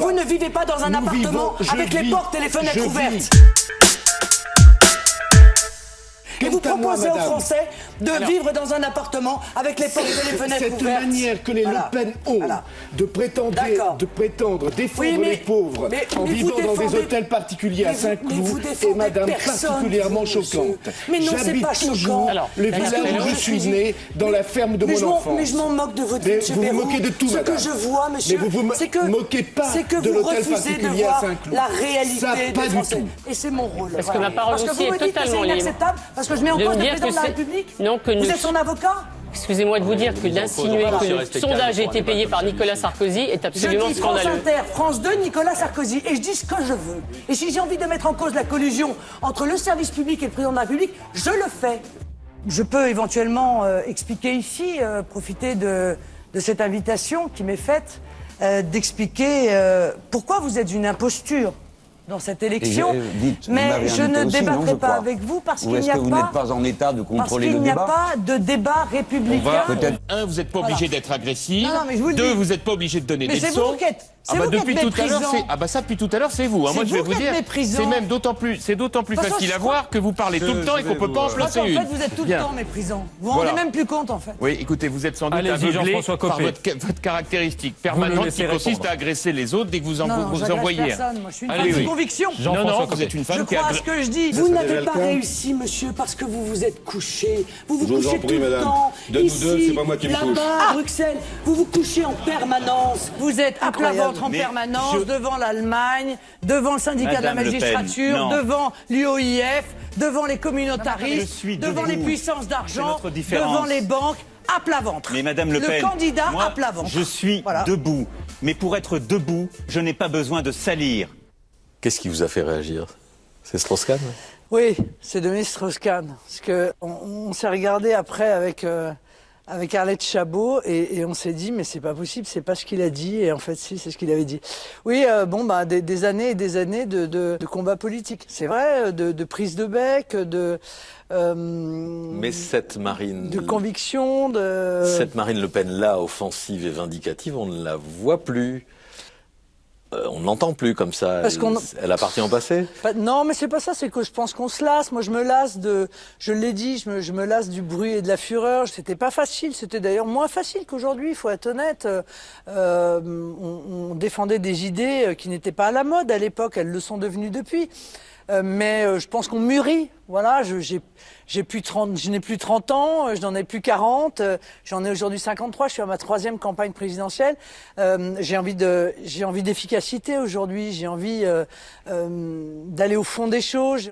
vous ne vivez pas dans un appartement avec les portes et les fenêtres ouvertes. Et vous proposez aux Français de vivre dans un appartement avec les portes et les fenêtres ouvertes. Cette manière que les Le Pen ont de prétendre défendre les pauvres en vivant dans des hôtels particuliers à Saint-Cloud est, madame, particulièrement choquante. Mais non, c'est pas choquant. Le village où je suis né, dans la ferme de mon enfance. Mais je m'en moque de votre vie, monsieur Vous vous Bayrou. moquez de tout, madame. Ce que je vois, monsieur, mais vous c'est que moquez pas de l'hôtel particulier à Saint-Cloud. La réalité des Français. Et c'est mon rôle. Parce que ma parole aussi est totalement libre. Parce que je mets en cause le président de la République. Non, que vous êtes son avocat. Excusez-moi de vous dire que d'insinuer que le sondage a été payé par Nicolas Sarkozy est absolument je dis scandaleux. France Inter, France 2, Nicolas Sarkozy. Et je dis ce que je veux. Et si j'ai envie de mettre en cause la collusion entre le service public et le président de la République, je le fais. Je peux éventuellement expliquer ici, profiter de cette invitation qui m'est faite, d'expliquer pourquoi vous êtes une imposture dans cette élection, mais je ne débattrai pas avec vous parce qu'il n'y a vous n'êtes pas en état de contrôler le débat. Parce qu'il n'y a pas de débat républicain. Un, vous n'êtes pas obligé d'être agressif. Non, mais je vous le Deux, dis. vous n'êtes pas obligé de donner des c'est leçons. vous qui êtes, c'est vous qui êtes depuis tout à l'heure, méprisant. depuis tout à l'heure, c'est vous. Moi, je vais vous dire, c'est même d'autant plus facile à voir que vous parlez tout le temps et qu'on peut pas en placer une. En fait, vous êtes tout le temps méprisant. Vous vous rendez même plus compte, en fait. Oui, écoutez, vous êtes sans doute aveuglé par votre caractéristique permanente qui consiste à agresser les autres dès que vous envoyez. Personne. Moi, je suis une femme de conviction. Non, vous êtes une femme qui a... Je crois à ce que je dis. Vous n'avez pas réussi, monsieur, parce que vous vous êtes couché. Vous vous couchez tout le temps. De nous deux, c'est pas moi qui me couche. Là-bas, à Bruxelles, vous vous couchez en permanence. Vous êtes à plat ventre en permanence, devant l'Allemagne, devant le syndicat de la magistrature, devant l'UOIF, devant les communautaristes, devant les puissances d'argent, devant les banques. À plat ventre. Mais Madame Le Pen, le candidat moi, à plat ventre. Je suis debout. Mais pour être debout, je n'ai pas besoin de salir. Qu'est-ce qui vous a fait réagir? C'est Strauss-Kahn? Oui, c'est Dominique Strauss-Kahn. Parce que on s'est regardé après avec Arlette Chabot et on s'est dit mais c'est pas possible, c'est pas ce qu'il a dit et en fait si, c'est ce qu'il avait dit. Oui, des années et des années de combat politique. C'est vrai, de prise de bec, mais cette Marine... de conviction, Cette Marine Le Pen-là, offensive et vindicative, on ne la voit plus. On ne l'entend plus comme ça. Elle appartient au passé. Non, mais c'est pas ça. C'est que je pense qu'on se lasse. Moi, je me lasse je l'ai dit, je me lasse du bruit et de la fureur. C'était pas facile. C'était d'ailleurs moins facile qu'aujourd'hui. Il faut être honnête. On défendait des idées qui n'étaient pas à la mode à l'époque. Elles le sont devenues depuis. Mais je pense qu'on mûrit. Voilà, je n'ai plus 30 ans, je n'en ai plus 40, j'en ai aujourd'hui 53, je suis à ma 3e campagne présidentielle. J'ai envie d'efficacité aujourd'hui, j'ai envie d'aller au fond des choses.